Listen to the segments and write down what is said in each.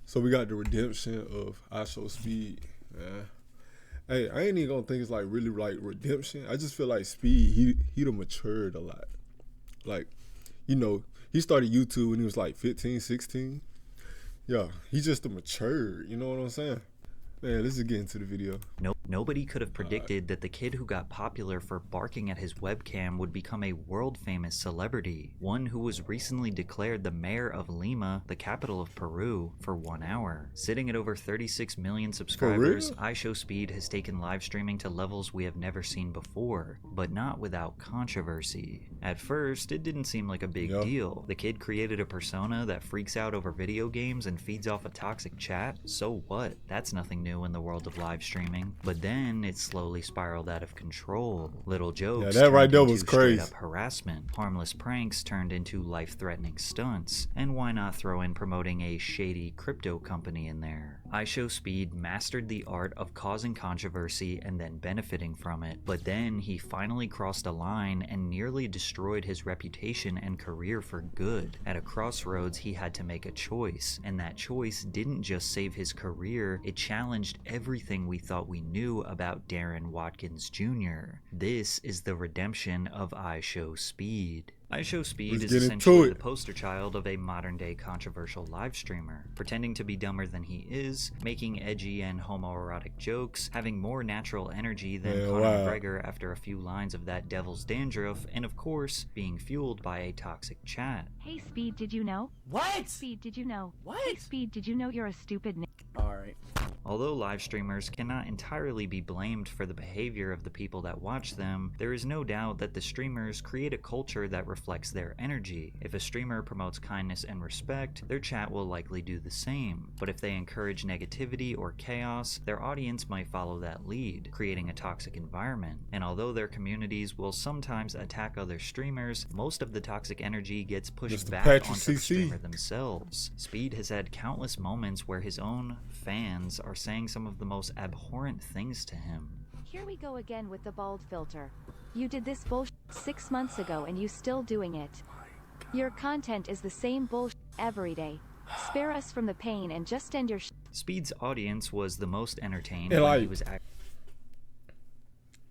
So we got the redemption of iShowSpeed. Yeah. Hey, I ain't even gonna think it's like really like redemption. I just feel like Speed, he done matured a lot. Like, you know, he started YouTube when he was like 15, 16. Yeah, he just a matured, you know what I'm saying? Man, let's just get into the video. Nobody could have predicted that the kid who got popular for barking at his webcam would become a world-famous celebrity, one who was recently declared the mayor of Lima, the capital of Peru, for 1 hour. Sitting at over 36 million subscribers, iShowSpeed has taken live streaming to levels we have never seen before, but not without controversy. At first, it didn't seem like a big deal. The kid created a persona that freaks out over video games and feeds off a toxic chat. So what? That's nothing new in the world of live streaming. But then it slowly spiraled out of control. Little jokes that right there turned was into crazy. straight up harassment. Harmless pranks turned into life-threatening stunts. And why not throw in promoting a shady crypto company in there? iShowSpeed mastered the art of causing controversy and then benefiting from it. But then he finally crossed a line and nearly destroyed his reputation and career for good. At a crossroads, he had to make a choice. And that choice didn't just save his career, it challenged everything we thought we knew about Darren Watkins Jr. This is the redemption of iShowSpeed. iShowSpeed is essentially the poster child of a modern-day controversial live streamer, pretending to be dumber than he is, making edgy and homoerotic jokes, having more natural energy than Conor McGregor after a few lines of that devil's dandruff, and of course, being fueled by a toxic chat. Hey Speed, did you know? What? Speed, did you know? What? Hey Speed, did you know you're a stupid Alright. Although live streamers cannot entirely be blamed for the behavior of the people that watch them, there is no doubt that the streamers create a culture that reflects their energy. If a streamer promotes kindness and respect, their chat will likely do the same. But if they encourage negativity or chaos, their audience might follow that lead, creating a toxic environment. And although their communities will sometimes attack other streamers, most of the toxic energy gets pushed back onto the streamer themselves. Speed has had countless moments where his own fans are saying some of the most abhorrent things to him. Here we go again with the bald filter. You did this bullshit 6 months ago and you still doing it. Your content is the same bullshit every day. Spare us from the pain and just end your Speed's audience was the most entertained and when he was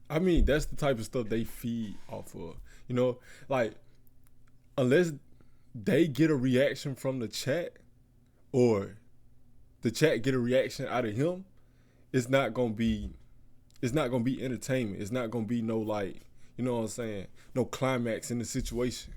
I mean, that's the type of stuff they feed off of. You know, like, unless they get a reaction from the chat or the chat get a reaction out of him, it's not gonna be entertainment. It's not gonna be no, like, you know what I'm saying, no climax in the situation.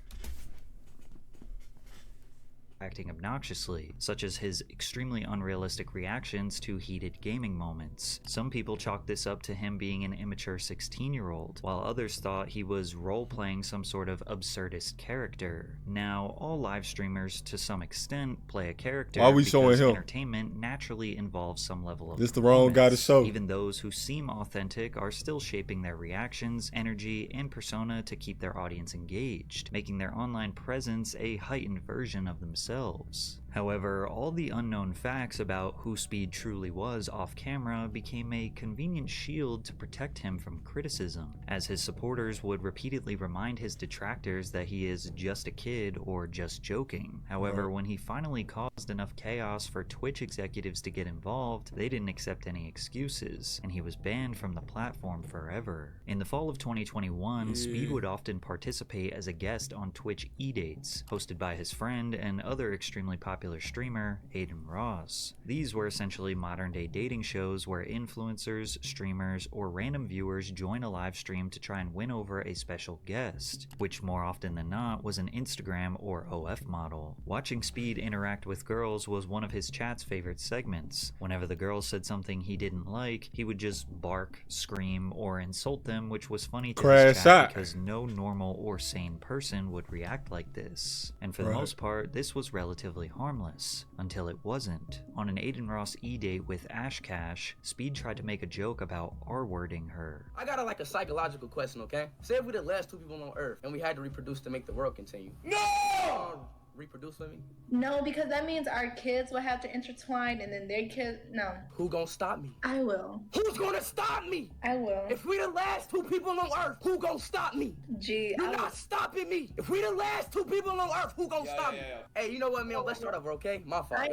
acting obnoxiously, such as his extremely unrealistic reactions to heated gaming moments. Some people chalk this up to him being an immature 16-year-old, while others thought he was role-playing some sort of absurdist character. Now, all live streamers to some extent play a character because entertainment naturally involves some level of this the wrong guy to show. Even those who seem authentic are still shaping their reactions, energy, and persona to keep their audience engaged, making their online presence a heightened version of themselves. However, all the unknown facts about who Speed truly was off camera became a convenient shield to protect him from criticism, as his supporters would repeatedly remind his detractors that he is just a kid or just joking. However, when he finally caused enough chaos for Twitch executives to get involved, they didn't accept any excuses, and he was banned from the platform forever. In the fall of 2021, Speed would often participate as a guest on Twitch E-Dates, hosted by his friend and other extremely popular streamer, Aiden Ross. These were essentially modern-day dating shows where influencers, streamers, or random viewers join a live stream to try and win over a special guest, which more often than not was an Instagram or OF model. Watching Speed interact with girls was one of his chat's favorite segments. Whenever the girls said something he didn't like, he would just bark, scream, or insult them, which was funny to his chat because no normal or sane person would react like this. And for the most part, this was relatively harmless, until it wasn't. On an Aiden Ross E-Date with Ash Cash, Speed tried to make a joke about R-wording her. I got a psychological question, okay? Say if we're the last two people on Earth, and we had to reproduce to make the world continue. No! Reproduce with me? No, because that means our kids will have to intertwine and then their kids, no. Who gonna stop me? I will. Who's gonna stop me? I will. If we the last two people on Earth, who gonna stop me? Gee, You're not stopping me. If we the last two people on Earth, who gonna stop me? Hey, you know what, man? Let's start over, okay? My fault.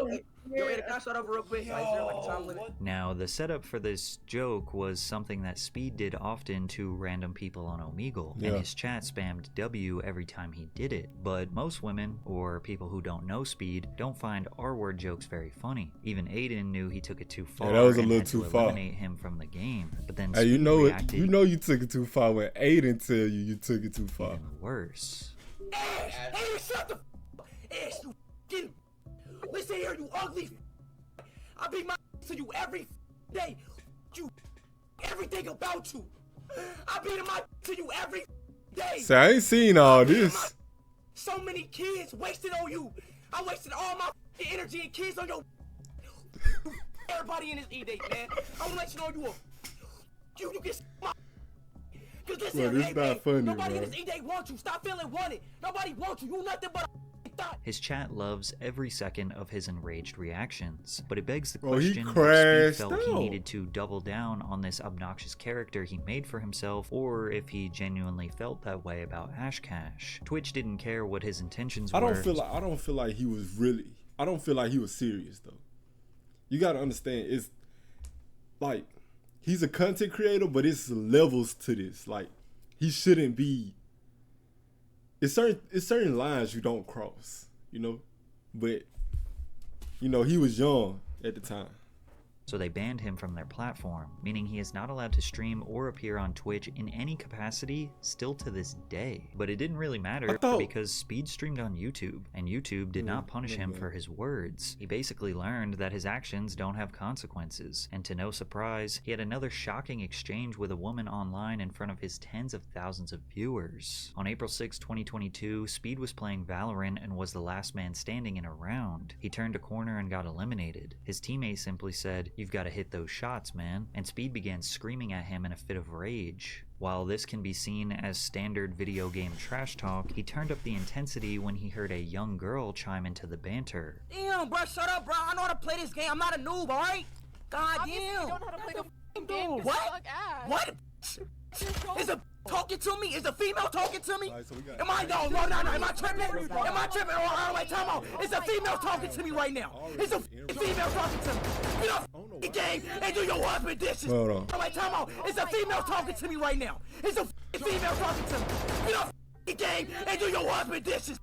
Yo, Ada, can I start over real quick? Is there like a time limit? Now, the setup for this joke was something that Speed did often to random people on Omegle, and his chat spammed W every time he did it. But most women, or people who don't know Speed, don't find R-word jokes very funny. Even Aiden knew he took it too far that was a and little had too to far. eliminate him from the game. But then Hey, Speed you know it. reacted You know you took it too far when Aiden tell you took it too far. even worse. Ash, shut the Ash, you f***ing. Listen here, you ugly I beat my to you every day. You everything about you. I beat my to you every day. See, I ain't seen all this. So many kids wasted on you. I wasted all my energy and kids on your everybody in this E-Date, man. I wanna let you know you get my cause listen, Bro, this not funny, nobody bro. in this E-Date wants you. Stop feeling wanted. Nobody wants you. You nothing but a thought. His chat loves every second of his enraged reactions, but it begs the Bro, he question if Speed crashed felt he out. needed to double down on this obnoxious character he made for himself, or if he genuinely felt that way about Ash Cash. Twitch didn't care what his intentions I were. don't feel like he was really. I don't feel like he was serious though. You gotta understand, it's like he's a content creator, but it's levels to this. Like he shouldn't be. It's certain lines you don't cross, you know. But you know he was young at the time. So they banned him from their platform, meaning he is not allowed to stream or appear on Twitch in any capacity still to this day. But it didn't really matter because Speed streamed on YouTube, and YouTube did not punish him for his words. He basically learned that his actions don't have consequences, and to no surprise, he had another shocking exchange with a woman online in front of his tens of thousands of viewers. On April 6, 2022, Speed was playing Valorant and was the last man standing in a round. He turned a corner and got eliminated. His teammate simply said, "You've got to hit those shots, man," and Speed began screaming at him in a fit of rage. While this can be seen as standard video game trash talk, he turned up the intensity when he heard a young girl chime into the banter. Damn, bro, shut up, bro. I know how to play this game. I'm not a noob, all right? God damn. You don't know how to play the f***ing game. You What? suck ass. What? Is a talking to me? Is a female talking to me? Alright, so we got- Am I no? Am I tripping? Am I tripping? Oh, wait, time out. Is a female talking to me right now? Is a female talking to me? Get off the game and do your husband dishes. Hold on. Oh, wait, time out. Is a female talking to me right now? Is a female talking to me? Get off the game and do your husband dishes.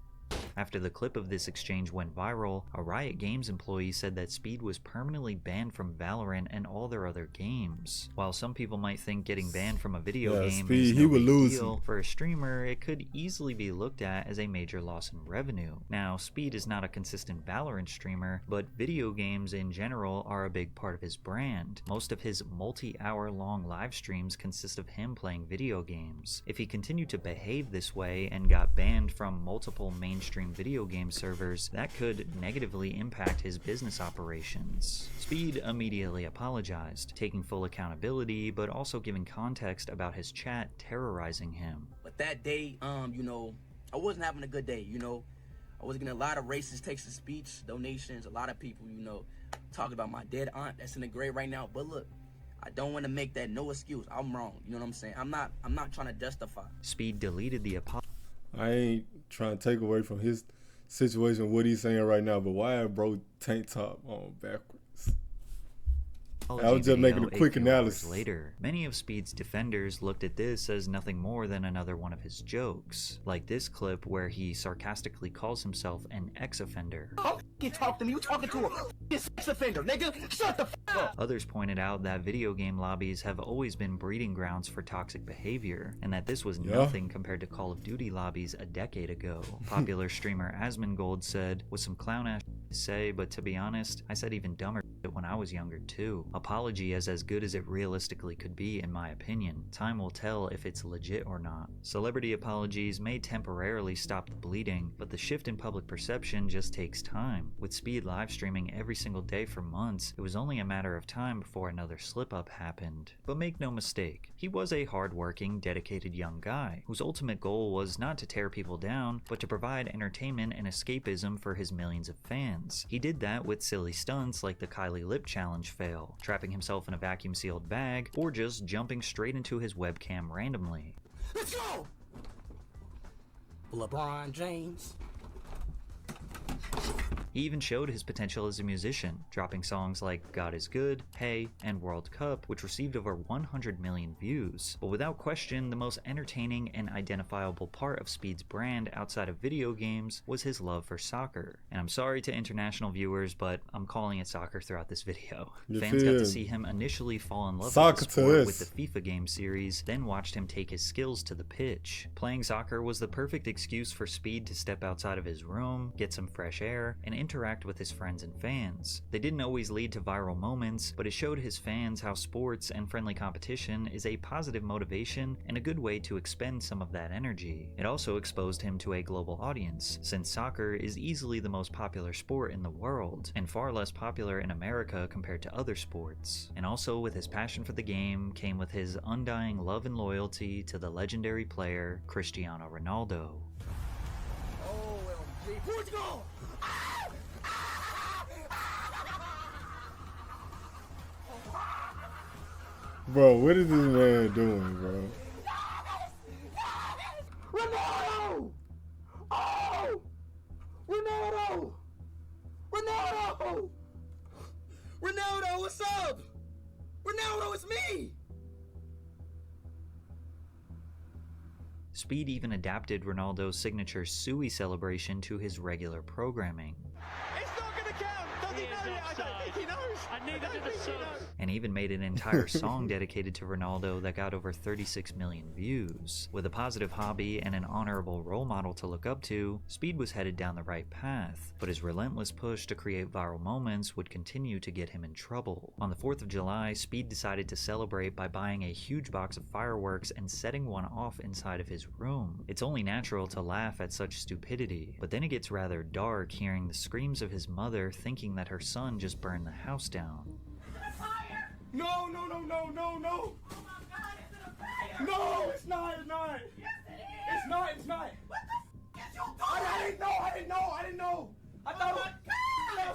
After the clip of this exchange went viral, a Riot Games employee said that Speed was permanently banned from Valorant and all their other games. While some people might think getting banned from a video game Speed, is he no would big lose deal, him. for a streamer, it could easily be looked at as a major loss in revenue. Now, Speed is not a consistent Valorant streamer, but video games in general are a big part of his brand. Most of his multi-hour long live streams consist of him playing video games. If he continued to behave this way and got banned from multiple mainstream video game servers, that could negatively impact his business operations. Speed immediately apologized, taking full accountability, but also giving context about his chat terrorizing him. But that day, you know, I wasn't having a good day, you know. I was getting a lot of racist text to speech, donations, a lot of people, you know, talking about my dead aunt that's in the grave right now. But look, I don't want to make that no excuse. I'm wrong. You know what I'm saying? I'm not trying to justify. Speed deleted the apology. I ain't trying to take away from his situation, what he's saying right now, but why bro tank top on backwards? I was just making a quick few hours analysis. Later, many of Speed's defenders looked at this as nothing more than another one of his jokes, like this clip where he sarcastically calls himself an ex-offender. Don't f***ing talk to me. You talking to a sex offender, nigga. Shut the f*** up. Others pointed out that video game lobbies have always been breeding grounds for toxic behavior, and that this was nothing compared to Call of Duty lobbies a decade ago. Popular streamer Asmongold said, "With some clown ass to say, but to be honest, I said even dumber shit when I was younger too. Apology is as good as it realistically could be in my opinion. Time will tell if it's legit or not." Celebrity apologies may temporarily stop the bleeding, but the shift in public perception just takes time. With Speed live streaming every single day for months, it was only a matter of time before another slip-up happened. But make no mistake, he was a hard-working, dedicated young guy, whose ultimate goal was not to tear people down, but to provide entertainment and escapism for his millions of fans. He did that with silly stunts like the Kylie Lip Challenge fail, trapping himself in a vacuum-sealed bag, or just jumping straight into his webcam randomly. Let's go. LeBron James. He even showed his potential as a musician, dropping songs like God Is Good, Hey, and World Cup, which received over 100 million views. But without question, the most entertaining and identifiable part of Speed's brand outside of video games was his love for soccer. And I'm sorry to international viewers, but I'm calling it soccer throughout this video. Fans got to see him initially fall in love with the sport with the FIFA game series, then watched him take his skills to the pitch. Playing soccer was the perfect excuse for Speed to step outside of his room, get some fresh air, and interact with his friends and fans. They didn't always lead to viral moments, but it showed his fans how sports and friendly competition is a positive motivation and a good way to expend some of that energy. It also exposed him to a global audience, since soccer is easily the most popular sport in the world, and far less popular in America compared to other sports. And also with his passion for the game came with his undying love and loyalty to the legendary player Cristiano Ronaldo. OMG, Portugal! Bro, what is this man doing, bro? Ronaldo! Oh! Ronaldo! Ronaldo! Ronaldo, what's up? Ronaldo, it's me! Speed even adapted Ronaldo's signature Sui celebration to his regular programming. It's not gonna count! Does he know yet? I don't think he knows! And even made an entire song dedicated to Ronaldo that got over 36 million views. With a positive hobby and an honorable role model to look up to, Speed was headed down the right path, but his relentless push to create viral moments would continue to get him in trouble. On the 4th of July, Speed decided to celebrate by buying a huge box of fireworks and setting one off inside of his room. It's only natural to laugh at such stupidity, but then it gets rather dark hearing the screams of his mother thinking that her son just burned the house down. No, no, no, no, no, no! Oh my God, is it a fire? No, it's not, it's not! Yes, it is! It's not, it's not! What the f*** is you doing? I didn't know! I thought it was...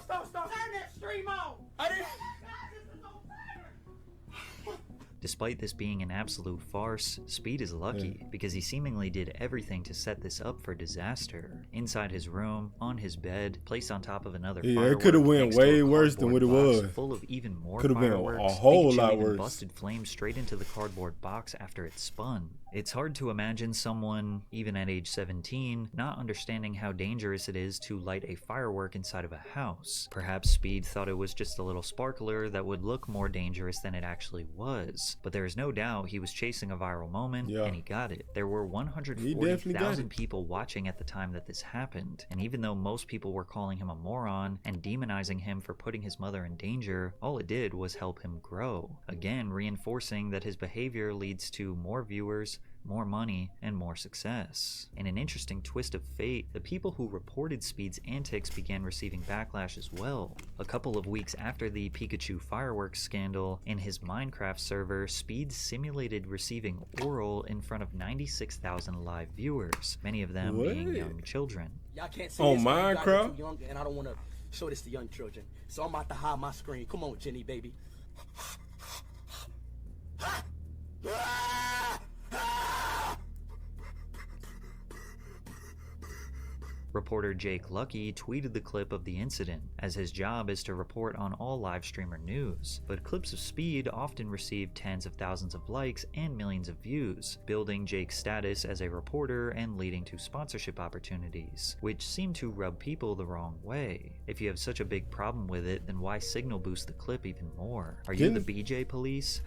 God! Stop! Turn that stream on! I didn't... Oh my God, this is on fire! Despite this being an absolute farce, Speed is lucky because he seemingly did everything to set this up for disaster. Inside his room, on his bed, placed on top of another firework, it could have went way worse than what it was. Full of even more Could have been fireworks. a whole Pikachu lot even worse. busted flames straight into the cardboard box after it spun. It's hard to imagine someone, even at age 17, not understanding how dangerous it is to light a firework inside of a house. Perhaps Speed thought it was just a little sparkler that would look more dangerous than it actually was. But there is no doubt he was chasing a viral moment, and he got it. There were 140,000 people watching at the time that this happened, and even though most people were calling him a moron and demonizing him for putting his mother in danger, all it did was help him grow. Again, reinforcing that his behavior leads to more viewers, more money, and more success. In an interesting twist of fate, the people who reported Speed's antics began receiving backlash as well. A couple of weeks after the Pikachu fireworks scandal, in his Minecraft server, Speed simulated receiving oral in front of 96,000 live viewers, many of them being young children. Y'all can't see on this, Minecraft? too young, and I don't want to show this to young children. So I'm about to hide my screen. Come on, Jenny, baby. Reporter Jake Lucky tweeted the clip of the incident, as his job is to report on all live streamer news, but clips of Speed often receive tens of thousands of likes and millions of views, building Jake's status as a reporter and leading to sponsorship opportunities, which seem to rub people the wrong way. If you have such a big problem with it, then why signal boost the clip even more? Are you the BJ police?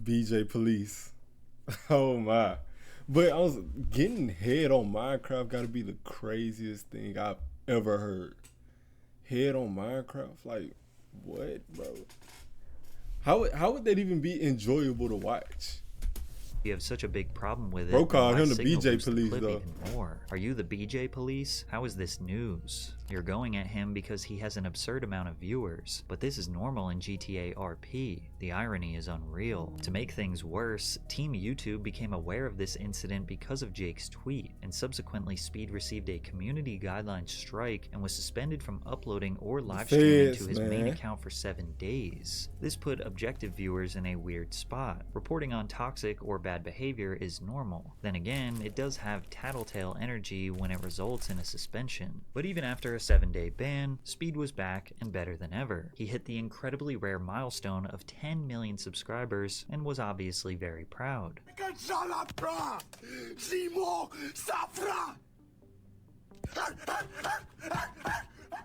BJ police. Oh my. But I was getting head on Minecraft gotta be the craziest thing I've ever heard. Head on Minecraft? Like, what, bro? How would that even be enjoyable to watch? You have such a big problem with it. Bro called him the signal BJ boost the police, clip though. even more. Are you the BJ police? How is this news? You're going at him because he has an absurd amount of viewers, but this is normal in GTA RP. The irony is unreal. To make things worse, Team YouTube became aware of this incident because of Jake's tweet, and subsequently Speed received a community guidelines strike and was suspended from uploading or live streaming to his main account for 7 days. This put objective viewers in a weird spot. Reporting on toxic or bad bad behavior is normal. Then again, it does have tattletale energy when it results in a suspension. But even after a 7-day ban, Speed was back and better than ever. He hit the incredibly rare milestone of 10 million subscribers and was obviously very proud.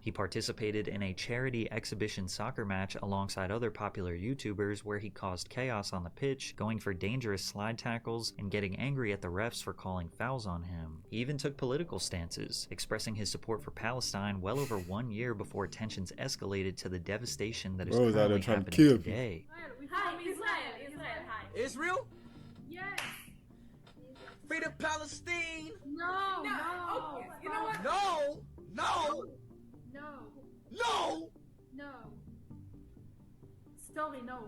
He participated in a charity exhibition soccer match alongside other popular YouTubers where he caused chaos on the pitch, going for dangerous slide tackles and getting angry at the refs for calling fouls on him. He even took political stances, expressing his support for Palestine well over 1 year before tensions escalated to the devastation that is currently happening today. Israel? Yes. Freedom Palestine? No. Okay. You know what? No! No. No! No. Story, no.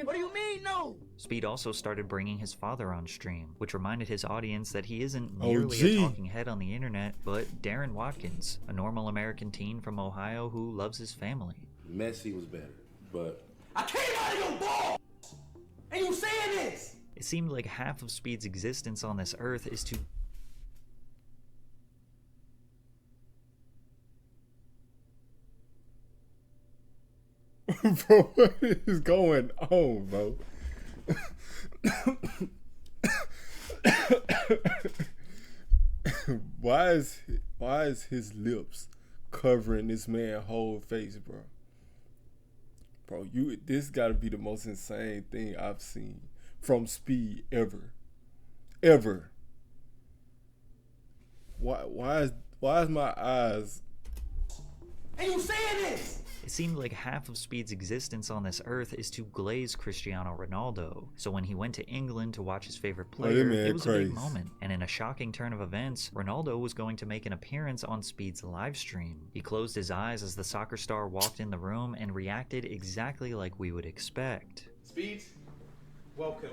What do you mean, no? Speed also started bringing his father on stream, which reminded his audience that he isn't merely a talking head on the internet, but Darren Watkins, a normal American teen from Ohio who loves his family. Messi was better, but... I came out of your balls! And you saying this? It seemed like half of Speed's existence on this earth is to Bro, what is going on, bro? Why is his lips covering this man's whole face, bro? Bro, this gotta be the most insane thing I've seen from Speed ever. Why is my eyes? And you saying this? It seemed like half of Speed's existence on this earth is to glaze Cristiano Ronaldo. So when he went to England to watch his favorite player, it was a big moment. And in a shocking turn of events, Ronaldo was going to make an appearance on Speed's live stream. He closed his eyes as the soccer star walked in the room and reacted exactly like we would expect. Speed, welcome.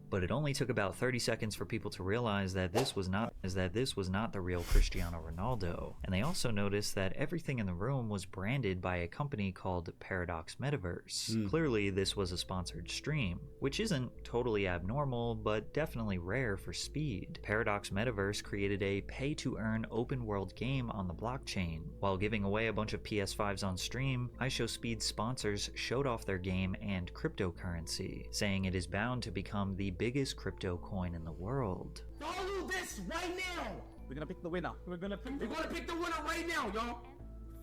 But it only took about 30 seconds for people to realize that this was not the real Cristiano Ronaldo. And they also noticed that everything in the room was branded by a company called Paradox Metaverse. Clearly, this was a sponsored stream, which isn't totally abnormal, but definitely rare for Speed. Paradox Metaverse created a pay-to-earn open-world game on the blockchain. While giving away a bunch of PS5s on stream, iShowSpeed sponsors showed off their game and cryptocurrency, saying it is bound to become the biggest crypto coin in the world. Follow this right now. We're gonna pick the winner. We're gonna pick the winner right now, y'all.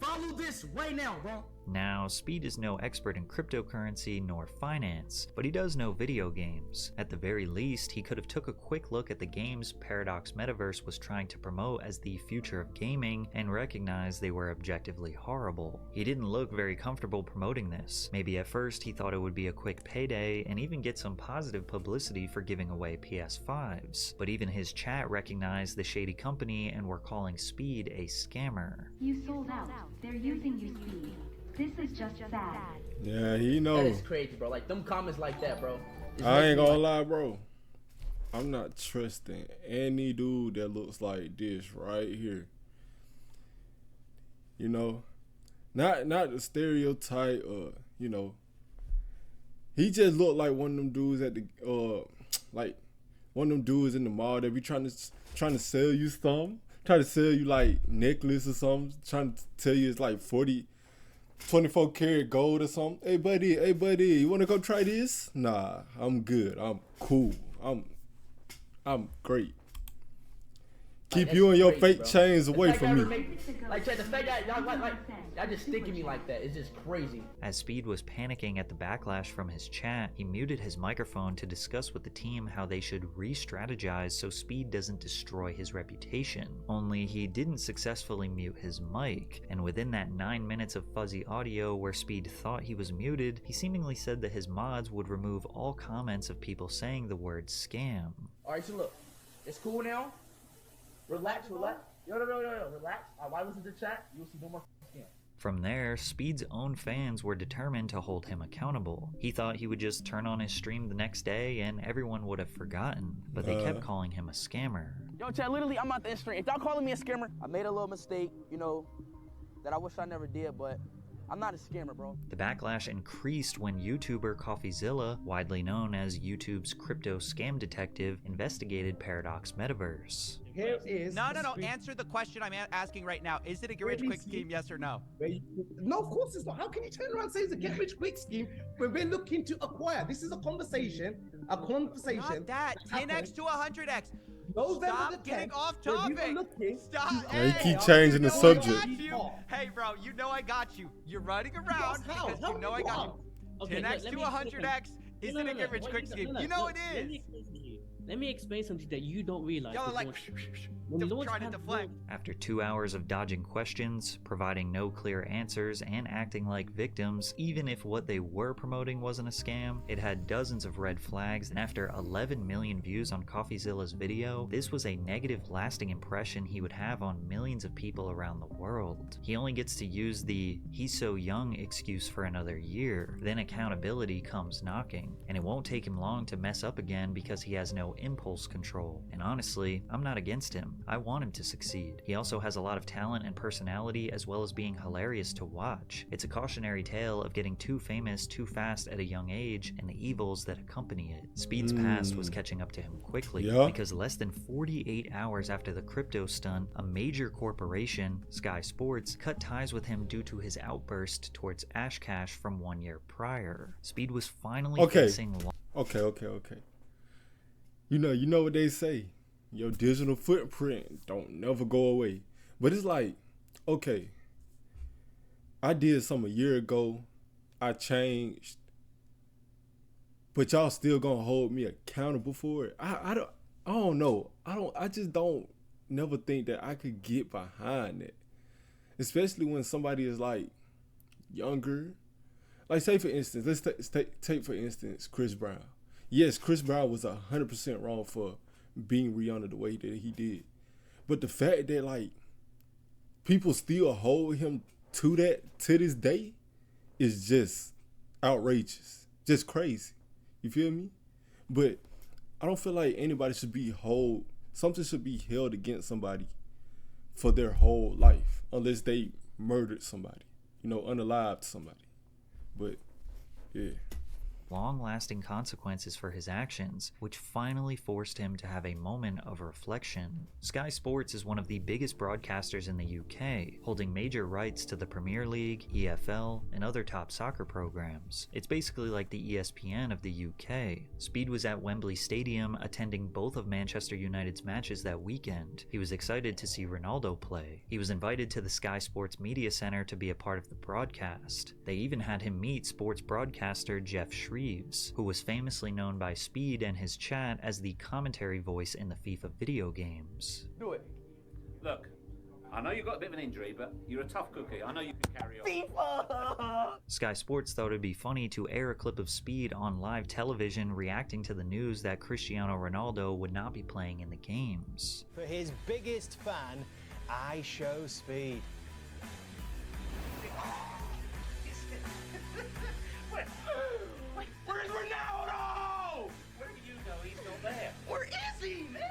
Follow this right now, bro. Now, Speed is no expert in cryptocurrency nor finance, but he does know video games. At the very least, he could have took a quick look at the games Paradox Metaverse was trying to promote as the future of gaming and recognized they were objectively horrible. He didn't look very comfortable promoting this. Maybe at first he thought it would be a quick payday and even get some positive publicity for giving away PS5s, but even his chat recognized the shady company and were calling Speed a scammer. You sold out. They're using you, Speed. This is just sad. Yeah, he knows. That is crazy, bro. Like, them comments like that, bro. I ain't gonna lie, bro. I'm not trusting any dude that looks like this right here. You know, not the stereotype. You know, he just looked like one of them dudes at the like one of them dudes in the mall that be trying to sell you something, try to sell you like necklace or something, trying to tell you it's like 24 karat gold or something. Hey buddy, you wanna go try this? Nah, I'm good. I'm cool. I'm great. Keep you and your fake chains away from me. Like, the fact that y'all just thinking me like that is just crazy. As Speed was panicking at the backlash from his chat, he muted his microphone to discuss with the team how they should re-strategize so Speed doesn't destroy his reputation. Only he didn't successfully mute his mic, and within that 9 minutes of fuzzy audio where Speed thought he was muted, he seemingly said that his mods would remove all comments of people saying the word scam. Alright, so look, it's cool now. Relax. Yo, relax. Why listen to chat? You'll see no more scam. From there, Speed's own fans were determined to hold him accountable. He thought he would just turn on his stream the next day and everyone would have forgotten, but they kept calling him a scammer. Yo, chat, literally, I'm out the stream. If y'all calling me a scammer, I made a little mistake, you know, that I wish I never did, but I'm not a scammer, bro. The backlash increased when YouTuber CoffeeZilla, widely known as YouTube's crypto scam detective, investigated Paradox Metaverse. Here is No. the screen- Answer the question I'm asking right now. Is it a get rich quick scheme? Yes or no? No, of course it's not. How can you turn around and say it's a get rich quick scheme when we're looking to acquire? This is a conversation. Not that. 10x to 100x. November Stop the getting 10th, off when we were topic. looking Stop. to- Yeah, you keep Hey, changing the you know I subject. got you. Hey, bro, you know I got you. You're running around How? because How you know I you got are? you. Okay, 10x let to me explain 100x isn't a get rich quick scheme. You know it Let me is. explain to you. Let me explain something that you don't realize. Y'all are with like launch- when launch trying to pad deflect. After 2 hours of dodging questions, providing no clear answers, and acting like victims, even if what they were promoting wasn't a scam, it had dozens of red flags, and after 11 million views on CoffeeZilla's video, this was a negative lasting impression he would have on millions of people around the world. He only gets to use the "he's so young" excuse for another year, then accountability comes knocking, and it won't take him long to mess up again because he has no impulse control. And honestly, I'm not against him. I want him to succeed. He also has a lot of talent and personality, as well as being hilarious to watch. It's a cautionary tale of getting too famous too fast at a young age and the evils that accompany it. Speed's past was catching up to him quickly, because less than 48 hours after the crypto stunt, a major corporation, Sky Sports, cut ties with him due to his outburst towards Ash Cash from 1 year prior. Speed was finally facing Okay. You know what they say. Your digital footprint don't never go away. But it's like, okay, I did something a year ago. I changed. But y'all still gonna hold me accountable for it? I don't know. I just don't never think that I could get behind it. Especially when somebody is like younger. Like, say for instance, let's take for instance Chris Brown. Yes, Chris Brown was 100% wrong for being Rihanna the way that he did. But the fact that, like, people still hold him to this day is just outrageous. Just crazy. You feel me? But I don't feel like anybody should be something should be held against somebody for their whole life unless they murdered somebody, unalived somebody. But yeah. long-lasting consequences for his actions, which finally forced him to have a moment of reflection. Sky Sports is one of the biggest broadcasters in the UK, holding major rights to the Premier League, EFL, and other top soccer programs. It's basically like the ESPN of the UK. Speed was at Wembley Stadium attending both of Manchester United's matches that weekend. He was excited to see Ronaldo play. He was invited to the Sky Sports Media Center to be a part of the broadcast. They even had him meet sports broadcaster Jeff Shreves, who was famously known by Speed and his chat as the commentary voice in the FIFA video games. Do it. Look, I know you've got a bit of an injury, but you're a tough cookie. I know you can carry on. FIFA! Sky Sports thought it'd be funny to air a clip of Speed on live television reacting to the news that Cristiano Ronaldo would not be playing in the games. For his biggest fan, iShowSpeed. Where's Ronaldo? Where do you know he's not there? Where is he, man?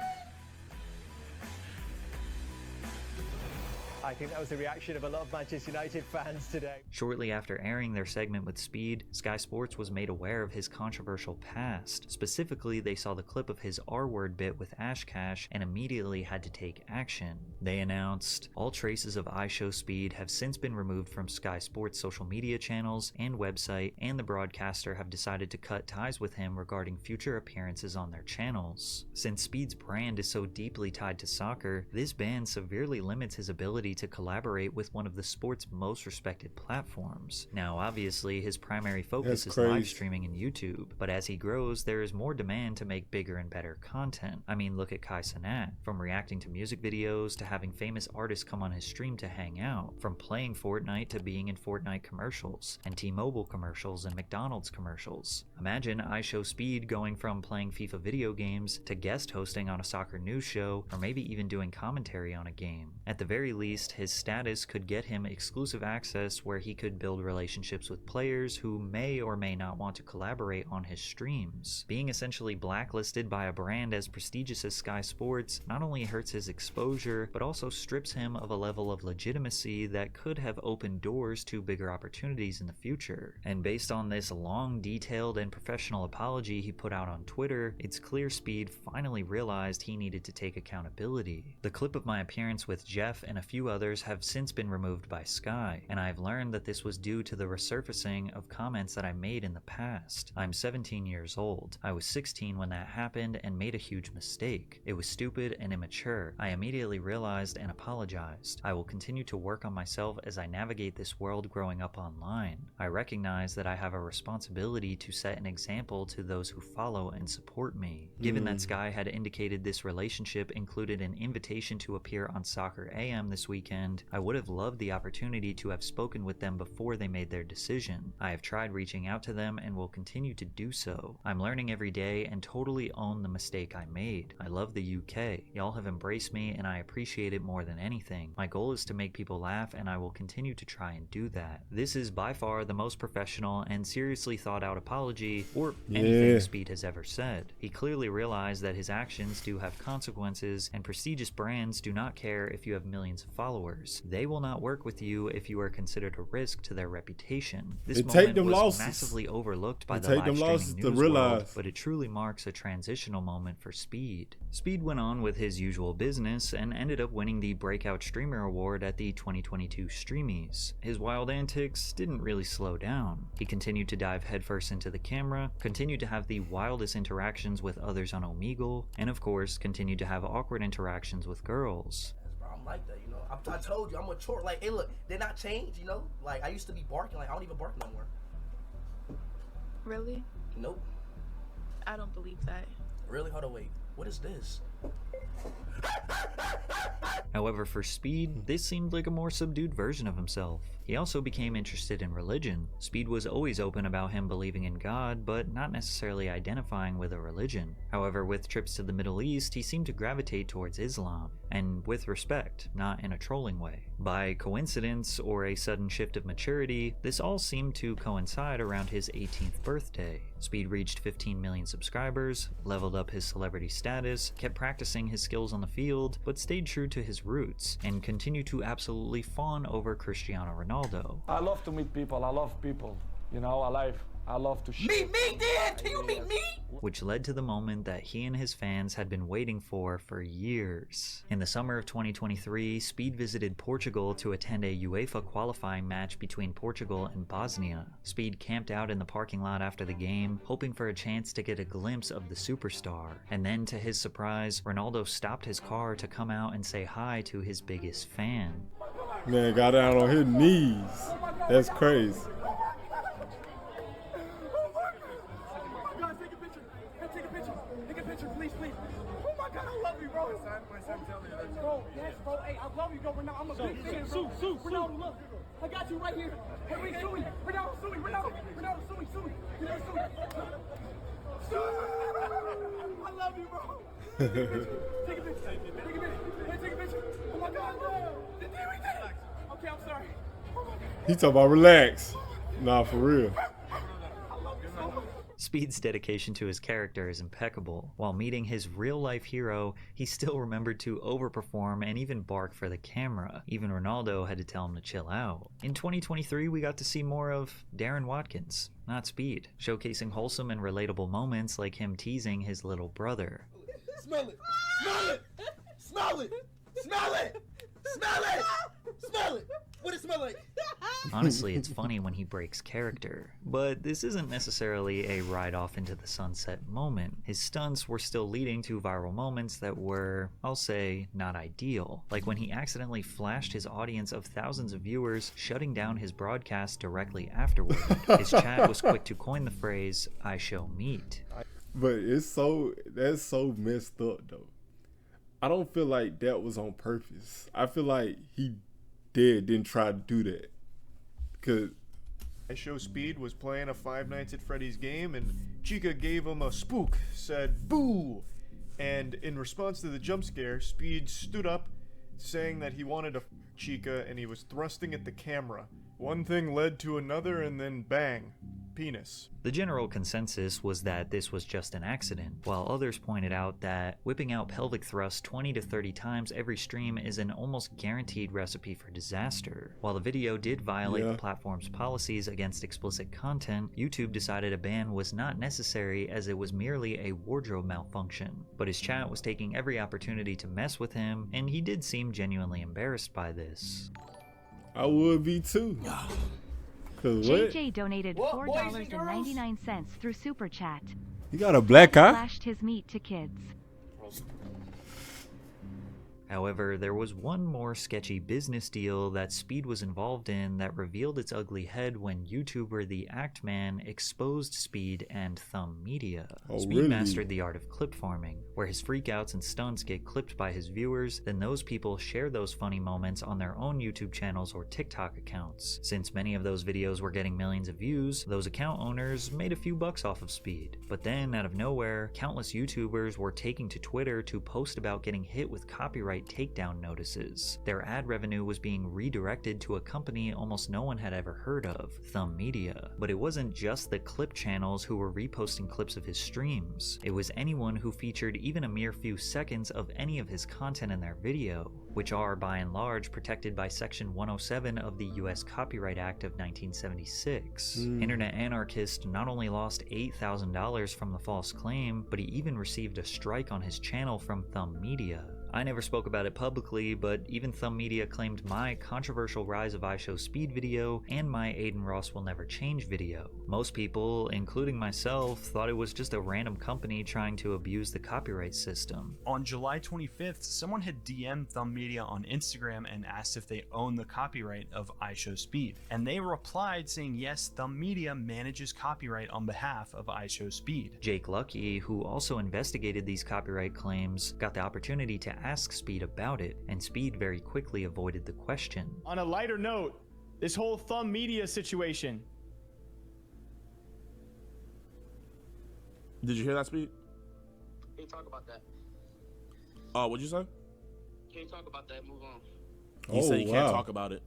I think that was the reaction of a lot of Manchester United fans today. Shortly after airing their segment with Speed, Sky Sports was made aware of his controversial past. Specifically, they saw the clip of his R-word bit with Ash Cash and immediately had to take action. They announced, all traces of iShowSpeed have since been removed from Sky Sports' social media channels and website, and the broadcaster have decided to cut ties with him regarding future appearances on their channels. Since Speed's brand is so deeply tied to soccer, this ban severely limits his ability to collaborate with one of the sport's most respected platforms. Now, obviously, his primary focus is live streaming and YouTube, but as he grows, there is more demand to make bigger and better content. I mean, look at Kai Cenat. From reacting to music videos to having famous artists come on his stream to hang out, from playing Fortnite to being in Fortnite commercials, and T-Mobile commercials and McDonald's commercials. Imagine iShowSpeed going from playing FIFA video games to guest hosting on a soccer news show, or maybe even doing commentary on a game. At the very least, least, his status could get him exclusive access where he could build relationships with players who may or may not want to collaborate on his streams. Being essentially blacklisted by a brand as prestigious as Sky Sports not only hurts his exposure, but also strips him of a level of legitimacy that could have opened doors to bigger opportunities in the future. And based on this long, detailed, and professional apology he put out on Twitter, it's clear Speed finally realized he needed to take accountability. The clip of my appearance with Jeff and a few others have since been removed by Sky, and I've learned that this was due to the resurfacing of comments that I made in the past. I'm 17 years old. I was 16 when that happened and made a huge mistake. It was stupid and immature. I immediately realized and apologized. I will continue to work on myself as I navigate this world growing up online. I recognize that I have a responsibility to set an example to those who follow and support me. Given that Sky had indicated this relationship included an invitation to appear on Soccer AM this weekend, I would have loved the opportunity to have spoken with them before they made their decision. I have tried reaching out to them and will continue to do so. I'm learning every day and totally own the mistake I made. I love the UK. Y'all have embraced me and I appreciate it more than anything. My goal is to make people laugh and I will continue to try and do that. This is by far the most professional and seriously thought out apology or anything Speed has ever said. He clearly realized that his actions do have consequences and prestigious brands do not care if you have millions of followers. They will not work with you if you are considered a risk to their reputation. This moment was massively overlooked by the live streaming news world, but it truly marks a transitional moment for Speed. Speed went on with his usual business and ended up winning the Breakout Streamer Award at the 2022 Streamies. His wild antics didn't really slow down. He continued to dive headfirst into the camera, continued to have the wildest interactions with others on Omegle, and of course continued to have awkward interactions with girls. Bro, I'm like that, you know. I told you, I'm mature. Like, hey, look, they're not changed, you know. Like, I used to be barking. Like, I don't even bark no more. Really? Nope. I don't believe that. Really? Hold on, wait. What is this? However, for Speed, this seemed like a more subdued version of himself. He also became interested in religion. Speed was always open about him believing in God, but not necessarily identifying with a religion. However, with trips to the Middle East, he seemed to gravitate towards Islam, and with respect, not in a trolling way. By coincidence or a sudden shift of maturity, this all seemed to coincide around his 18th birthday. Speed reached 15 million subscribers, leveled up his celebrity status, kept practicing his skills on the field, but stayed true to his roots, and continued to absolutely fawn over Cristiano Ronaldo. I love to meet people. I love people. You know, I love to meet me, Dad! Can you meet me? Which led to the moment that he and his fans had been waiting for years. In the summer of 2023, Speed visited Portugal to attend a UEFA qualifying match between Portugal and Bosnia. Speed camped out in the parking lot after the game, hoping for a chance to get a glimpse of the superstar. And then, to his surprise, Ronaldo stopped his car to come out and say hi to his biggest fan. Man, got down on his knees. That's crazy. Bro, hey, I love you, bro. I'm a big fan, bro. Ronaldo, look. I got you right here. Hey, wait, Suey. Ronaldo, Suey. I love you, bro. Take a picture. Take a picture. Oh my God, bro. Did we take it? Okay, I'm sorry. Oh my God. He talking about relax. Nah, for real. Speed's dedication to his character is impeccable. While meeting his real-life hero, he still remembered to overperform and even bark for the camera. Even Ronaldo had to tell him to chill out. In 2023, we got to see more of Darren Watkins, not Speed, showcasing wholesome and relatable moments like him teasing his little brother. Smell it! Smell it! Smell it! Smell it! Smell it! Smell it! What does it smell like? Honestly, it's funny when he breaks character, but this isn't necessarily a ride off into the sunset moment. His stunts were still leading to viral moments that were, I'll say, not ideal. Like when he accidentally flashed his audience of thousands of viewers, shutting down his broadcast directly afterward. His chat was quick to coin the phrase, "I show meat." But that's so messed up though. I don't feel like that was on purpose. I feel like he didn't try to do that. Cause iShowSpeed was playing a Five Nights at Freddy's game and Chica gave him a spook, said boo, and in response to the jump scare, Speed stood up, saying that he wanted to Chica and he was thrusting at the camera. One thing led to another and then bang, penis. The general consensus was that this was just an accident, while others pointed out that whipping out pelvic thrusts 20 to 30 times every stream is an almost guaranteed recipe for disaster. While the video did violate the platform's policies against explicit content, YouTube decided a ban was not necessary as it was merely a wardrobe malfunction. But his chat was taking every opportunity to mess with him, and he did seem genuinely embarrassed by this. I would be too. Cause what? JJ donated $4.99 through Super Chat. You got a black eye? Flashed his meat to kids. However, there was one more sketchy business deal that Speed was involved in that revealed its ugly head when YouTuber The Act Man exposed Speed and Thumb Media. Speed mastered the art of clip farming, where his freakouts and stunts get clipped by his viewers, then those people share those funny moments on their own YouTube channels or TikTok accounts. Since many of those videos were getting millions of views, those account owners made a few bucks off of Speed. But then, out of nowhere, countless YouTubers were taking to Twitter to post about getting hit with copyright takedown notices. Their ad revenue was being redirected to a company almost no one had ever heard of, Thumb Media. But it wasn't just the clip channels who were reposting clips of his streams. It was anyone who featured even a mere few seconds of any of his content in their video, which are by and large protected by Section 107 of the US Copyright Act of 1976. Internet anarchist not only lost $8,000 from the false claim, but he even received a strike on his channel from Thumb Media. I never spoke about it publicly, but even Thumb Media claimed my controversial Rise of iShowSpeed video and my Aiden Ross Will Never Change video. Most people, including myself, thought it was just a random company trying to abuse the copyright system. On July 25th, someone had DM'd Thumb Media on Instagram and asked if they own the copyright of iShowSpeed, and they replied saying yes, Thumb Media manages copyright on behalf of iShowSpeed. Jake Lucky, who also investigated these copyright claims, got the opportunity to ask Speed about it, and Speed very quickly avoided the question. On a lighter note, this whole Thumb Media situation. Did you hear that, Speed? Can't talk about that. What'd you say? Can't talk about that. Move on. He said he can't talk about it.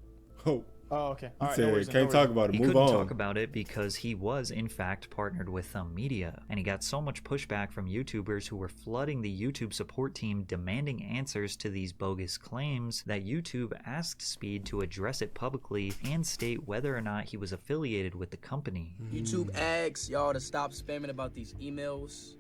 Oh, okay. He said can't talk about it. He Move couldn't on. talk about it because he was in fact partnered with Thumb Media, and he got so much pushback from YouTubers who were flooding the YouTube support team demanding answers to these bogus claims that YouTube asked Speed to address it publicly and state whether or not he was affiliated with the company. YouTube asks y'all to stop spamming about these emails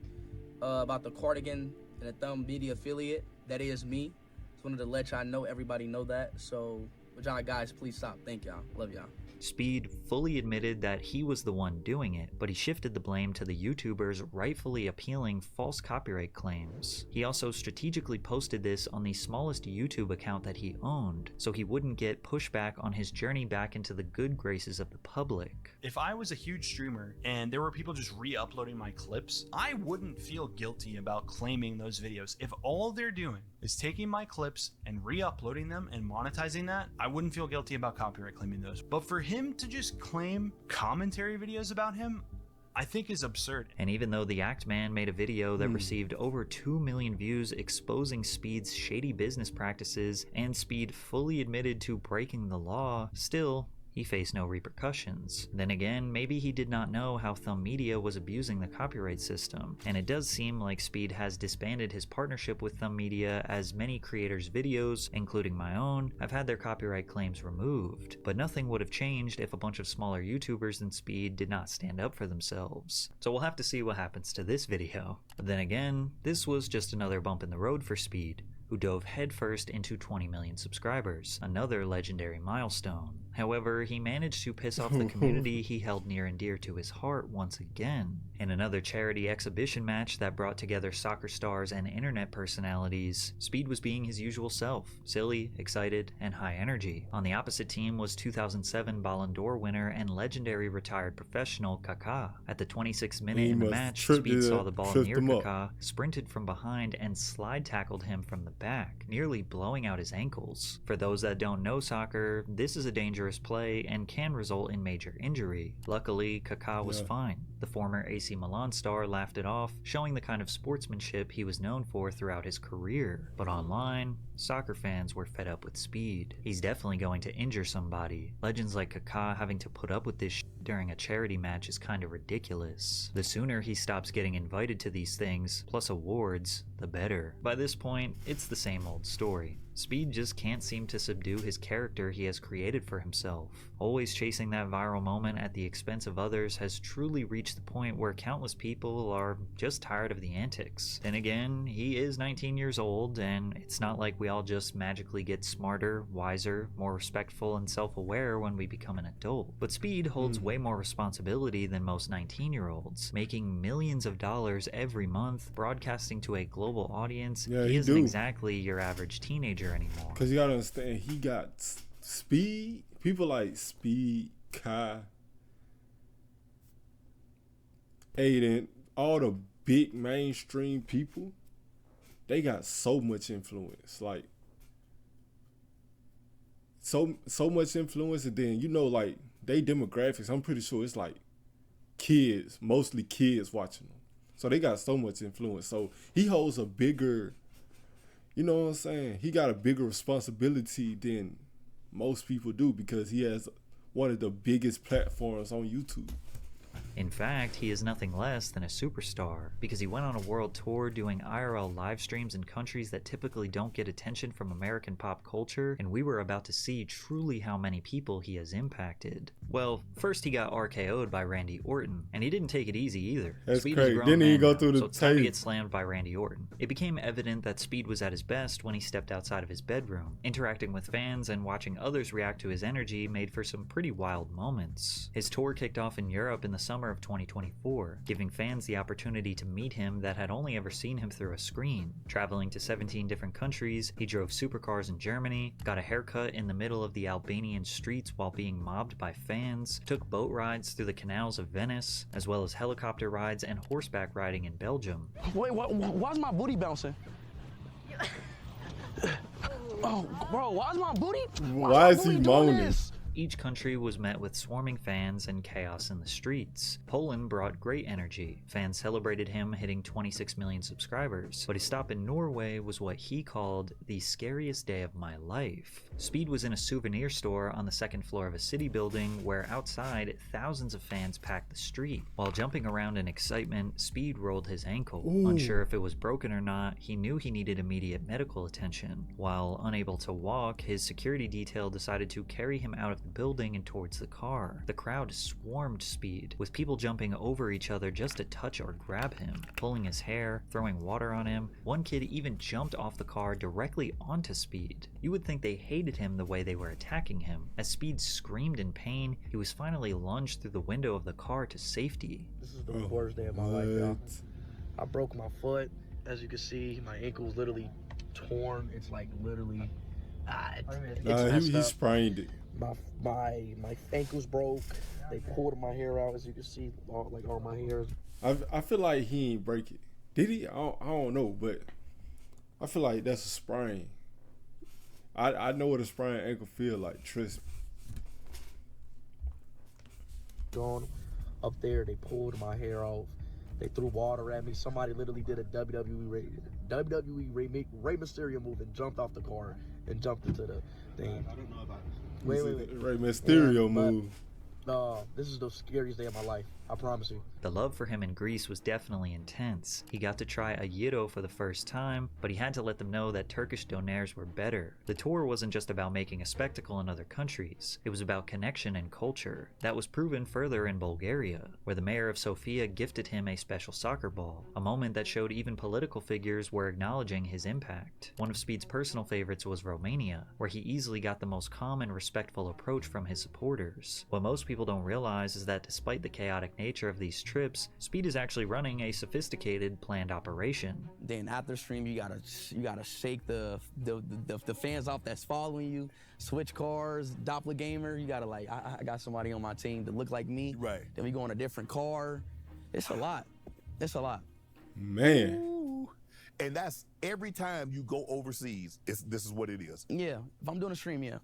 about the Cardigan and the Thumb Media affiliate. That is me. Just wanted to let y'all know, everybody know that. So, y'all guys, please stop. Thank y'all. Love y'all. Speed fully admitted that he was the one doing it, but he shifted the blame to the YouTubers rightfully appealing false copyright claims. He also strategically posted this on the smallest YouTube account that he owned, so he wouldn't get pushback on his journey back into the good graces of the public. If I was a huge streamer and there were people just re-uploading my clips, I wouldn't feel guilty about claiming those videos. If all they're doing is taking my clips and re-uploading them and monetizing that, I wouldn't feel guilty about copyright claiming those. But for him to just claim commentary videos about him, I think is absurd. And even though the Act Man made a video that received over 2 million views exposing Speed's shady business practices, and Speed fully admitted to breaking the law, still, he faced no repercussions. Then again, maybe he did not know how Thumb Media was abusing the copyright system, and it does seem like Speed has disbanded his partnership with Thumb Media, as many creators' videos, including my own, have had their copyright claims removed. But nothing would have changed if a bunch of smaller YouTubers than Speed did not stand up for themselves. So we'll have to see what happens to this video. But then again, this was just another bump in the road for Speed, who dove headfirst into 20 million subscribers, another legendary milestone. However, he managed to piss off the community he held near and dear to his heart once again. In another charity exhibition match that brought together soccer stars and internet personalities, Speed was being his usual self, silly, excited, and high energy. On the opposite team was 2007 Ballon d'Or winner and legendary retired professional Kaká. At the 26th minute in the match, Speed saw the ball near Kaká, sprinted from behind, and slide tackled him from the back, nearly blowing out his ankles. For those that don't know soccer, this is a dangerous dangerous play and can result in major injury. Luckily, Kaká was fine. The former AC Milan star laughed it off, showing the kind of sportsmanship he was known for throughout his career. But online, soccer fans were fed up with Speed. He's definitely going to injure somebody. Legends like Kaká having to put up with this during a charity match is kinda ridiculous. The sooner he stops getting invited to these things, plus awards, the better. By this point, it's the same old story. Speed just can't seem to subdue his character he has created for himself. Always chasing that viral moment at the expense of others has truly reached the point where countless people are just tired of the antics. Then again, he is 19 years old, and it's not like we all just magically get smarter, wiser, more respectful, and self-aware when we become an adult. But Speed holds way more responsibility than most 19-year-olds, making millions of dollars every month, broadcasting to a global audience. He isn't exactly your average teenager anymore. Because you gotta understand, he got Speed, people like Speed, Kai, Aiden, all the big mainstream people, they got so much influence. Like, so much influence, and then, you know, like, they demographics, I'm pretty sure it's like kids, mostly kids watching them. So they got so much influence. So he holds a bigger, you know what I'm saying? He got a bigger responsibility than most people do because he has one of the biggest platforms on YouTube. In fact, he is nothing less than a superstar, because he went on a world tour doing IRL live streams in countries that typically don't get attention from American pop culture, and we were about to see truly how many people he has impacted. Well, first he got RKO'd by Randy Orton, and he didn't take it easy either. That's Speed crazy. is a grown Didn't man even go now, through the so it's time to tape. get slammed by Randy Orton. It became evident that Speed was at his best when he stepped outside of his bedroom. Interacting with fans and watching others react to his energy made for some pretty wild moments. His tour kicked off in Europe in the summer of 2024, giving fans the opportunity to meet him that had only ever seen him through a screen. Traveling to 17 different countries, he drove supercars in Germany, got a haircut in the middle of the Albanian streets while being mobbed by fans, took boat rides through the canals of Venice, as well as helicopter rides and horseback riding in Belgium. Wait, why's my booty bouncing? Oh, bro, why's my booty? Why is he moaning? Each country was met with swarming fans and chaos in the streets. Poland brought great energy. Fans celebrated him hitting 26 million subscribers, but his stop in Norway was what he called the scariest day of my life. Speed was in a souvenir store on the second floor of a city building where outside thousands of fans packed the street. While jumping around in excitement, Speed rolled his ankle. Ooh. Unsure if it was broken or not, he knew he needed immediate medical attention. While unable to walk, his security detail decided to carry him out of the building and towards the car. The crowd swarmed Speed, with people jumping over each other just to touch or grab him, pulling his hair, throwing water on him. One kid even jumped off the car directly onto Speed. You would think they hated him the way they were attacking him. As Speed screamed in pain, he was finally lunged through the window of the car to safety. This is the worst day of my life, y'all. I broke my foot. As you can see, my ankle's literally torn. It's like literally, He sprained it. My ankle's broke. They pulled my hair out, as you can see, all my hairs. I feel like he ain't break it. Did he? I don't know, but I feel like that's a sprain. I know what a sprained ankle feel like. Trust me. Gone up there, they pulled my hair off. They threw water at me. Somebody literally did a WWE Rey Mysterio move and jumped off the car and jumped into the thing. I don't know about this. Wait. Rey Mysterio move. This is the scariest day of my life. I promise you. The love for him in Greece was definitely intense. He got to try a gyro for the first time, but he had to let them know that Turkish donairs were better. The tour wasn't just about making a spectacle in other countries, it was about connection and culture. That was proven further in Bulgaria, where the mayor of Sofia gifted him a special soccer ball, a moment that showed even political figures were acknowledging his impact. One of Speed's personal favorites was Romania, where he easily got the most calm and respectful approach from his supporters. What most people don't realize is that despite the chaotic nature of these trips, Speed is actually running a sophisticated, planned operation. Then after stream, you gotta shake the fans off that's following you, switch cars, doppelganger. You gotta I got somebody on my team that look like me. Right. Then we go in a different car. It's a lot. It's a lot. Man. Ooh. And that's every time you go overseas. This is what it is. Yeah. If I'm doing a stream, yeah.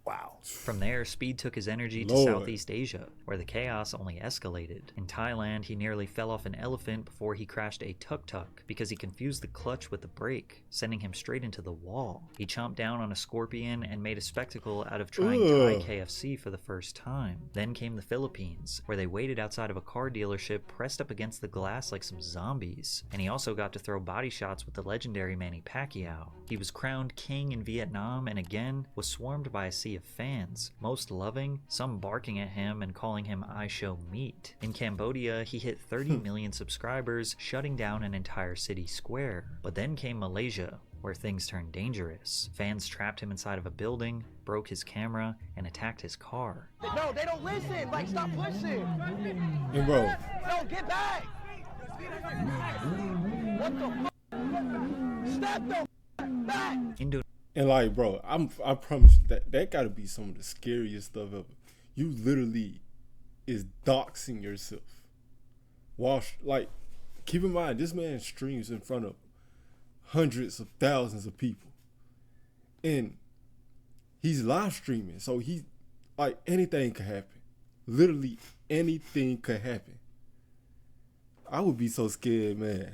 Wow. From there, Speed took his energy to Lord. Southeast Asia, where the chaos only escalated. In Thailand, he nearly fell off an elephant before he crashed a tuk-tuk because he confused the clutch with the brake, sending him straight into the wall. He chomped down on a scorpion and made a spectacle out of trying Thai KFC for the first time. Then came the Philippines, where they waited outside of a car dealership pressed up against the glass like some zombies. And he also got to throw body shots with the legendary Manny Pacquiao. He was crowned king in Vietnam and again was swarmed by a sea of fans, most loving, some barking at him and calling him iShowMeat. In Cambodia, he hit 30 million subscribers, shutting down an entire city square. But then came Malaysia, where things turned dangerous. Fans trapped him inside of a building, broke his camera, and attacked his car. No, they don't listen. Like, stop pushing. And bro, No, get back. What the Step the back. and like, bro, I promise you that gotta be some of the scariest stuff ever. You literally is doxing yourself. Like, keep in mind, this man streams in front of hundreds of thousands of people, and he's live streaming, so he, like, anything could happen. Literally anything could happen. I would be so scared, man.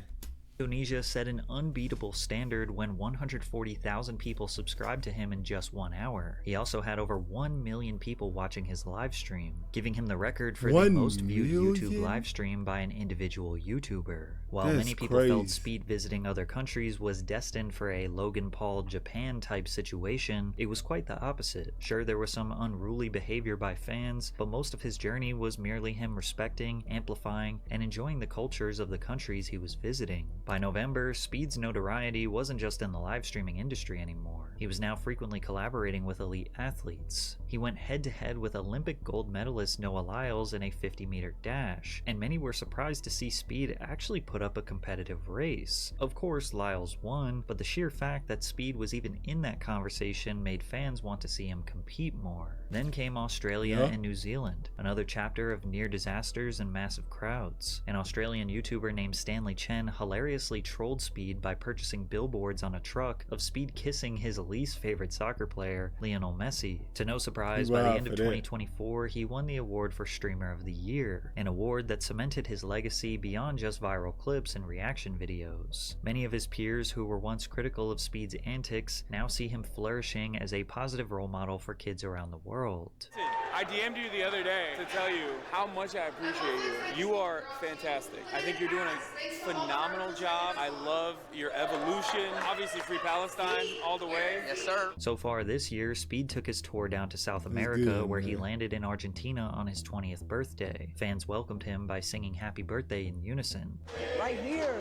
Indonesia set an unbeatable standard when 140,000 people subscribed to him in just 1 hour. He also had over 1 million people watching his live stream, giving him the record for the most viewed YouTube live stream by an individual YouTuber. While many people felt Speed visiting other countries was destined for a Logan Paul Japan type situation, it was quite the opposite. Sure, there was some unruly behavior by fans, but most of his journey was merely him respecting, amplifying, and enjoying the cultures of the countries he was visiting. By November, Speed's notoriety wasn't just in the live streaming industry anymore. He was now frequently collaborating with elite athletes. He went head-to-head with Olympic gold medalist Noah Lyles in a 50-meter dash, and many were surprised to see Speed actually put up a competitive race. Of course, Lyles won, but the sheer fact that Speed was even in that conversation made fans want to see him compete more. Then came Australia and New Zealand, another chapter of near disasters and massive crowds. An Australian YouTuber named Stanley Chen hilariously trolled Speed by purchasing billboards on a truck of Speed kissing his least favorite soccer player, Lionel Messi. To no surprise, by the end of 2024, he won the award for Streamer of the Year, an award that cemented his legacy beyond just viral clips and reaction videos. Many of his peers who were once critical of Speed's antics now see him flourishing as a positive role model for kids around the world. I DM'd you the other day to tell you how much I appreciate you. You are fantastic. I think you're doing a phenomenal job. I love your evolution. Obviously, Free Palestine all the way. Yes, sir. So far this year, Speed took his tour down to South America, where he landed in Argentina on his 20th birthday. Fans welcomed him by singing Happy Birthday in unison. Right here.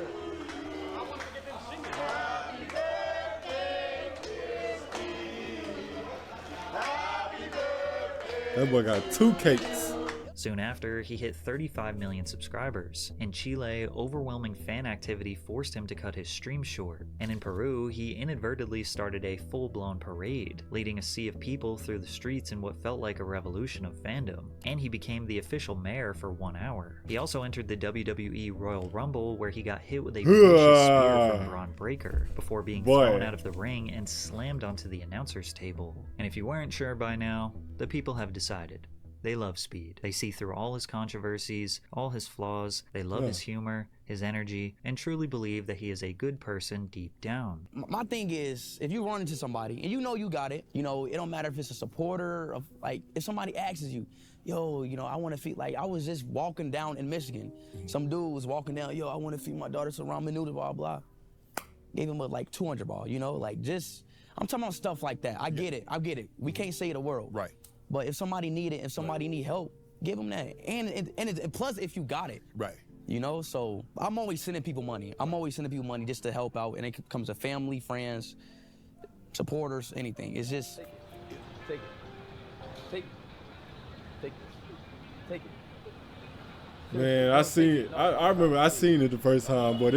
That boy got 2 cakes. Soon after, he hit 35 million subscribers. In Chile, overwhelming fan activity forced him to cut his stream short. And in Peru, he inadvertently started a full-blown parade, leading a sea of people through the streets in what felt like a revolution of fandom. And he became the official mayor for 1 hour. He also entered the WWE Royal Rumble, where he got hit with a vicious spear from Braun Breaker, before being thrown out of the ring and slammed onto the announcer's table. And if you weren't sure by now, the people have decided. They love Speed. They see through all his controversies, all his flaws, they love his humor, his energy, and truly believe that he is a good person deep down. My thing is, if you run into somebody and you know you got it, you know, it don't matter if it's a supporter, of, like, if somebody asks you, yo, you know, I want to feed, like, I was just walking down in Michigan. Some dude was walking down, yo, I want to feed my daughter some ramen noodles, blah, blah. Gave him a, like, 200 ball, you know, like, just, I'm talking about stuff like that. I get it. We can't save the world. Right. But if somebody need it, if somebody need help, give them that. And plus, if you got it. Right. You know, so I'm always sending people money. I'm always sending people money just to help out. And it comes to family, friends, supporters, anything. It's just. Take it. Man, I seen it. I remember I seen it the first time, but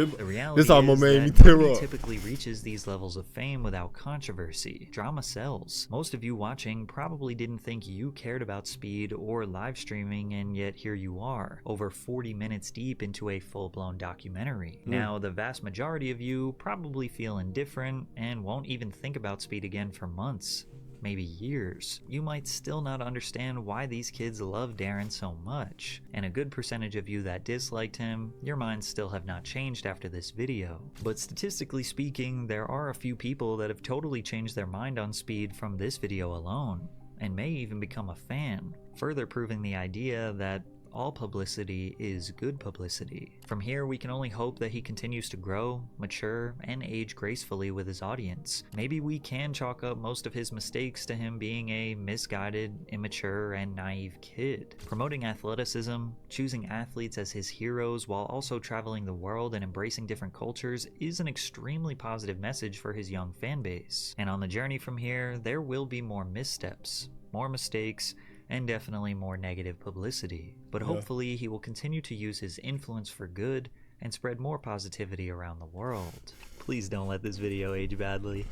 this almost made me that tear nobody up. typically reaches these levels of fame without controversy. Drama sells. Most of you watching probably didn't think you cared about Speed or live streaming, and yet here you are, over 40 minutes deep into a full-blown documentary. Now, the vast majority of you probably feel indifferent and won't even think about Speed again for months. maybe years, you might still not understand why these kids love Darren so much. And a good percentage of you that disliked him, your minds still have not changed after this video. But statistically speaking, there are a few people that have totally changed their mind on Speed from this video alone, and may even become a fan, further proving the idea that all publicity is good publicity. From here, we can only hope that he continues to grow, mature, and age gracefully with his audience. Maybe we can chalk up most of his mistakes to him being a misguided, immature, and naive kid. Promoting athleticism, choosing athletes as his heroes while also traveling the world and embracing different cultures is an extremely positive message for his young fan base. And on the journey from here, there will be more missteps, more mistakes, and definitely more negative publicity. But hopefully he will continue to use his influence for good and spread more positivity around the world. Please don't let this video age badly.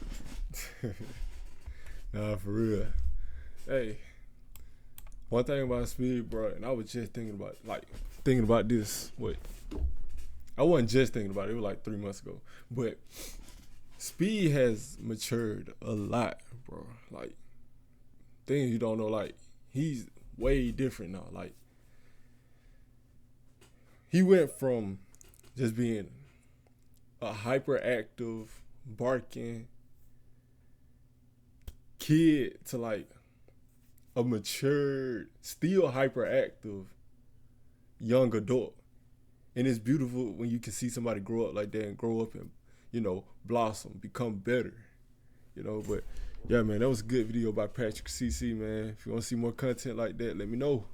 Nah, for real. Hey, one thing about Speed, bro, and I was just thinking about this. I wasn't just thinking about it. It was like 3 months ago. But Speed has matured a lot, bro. Like, things you don't know, like, he's way different now. Like, he went from just being a hyperactive, barking kid to like a matured, still hyperactive young adult. And it's beautiful when you can see somebody grow up like that and grow up and, you know, blossom, become better. You know, but yeah, man, that was a good video by Patrick CC, man. If you want to see more content like that, let me know.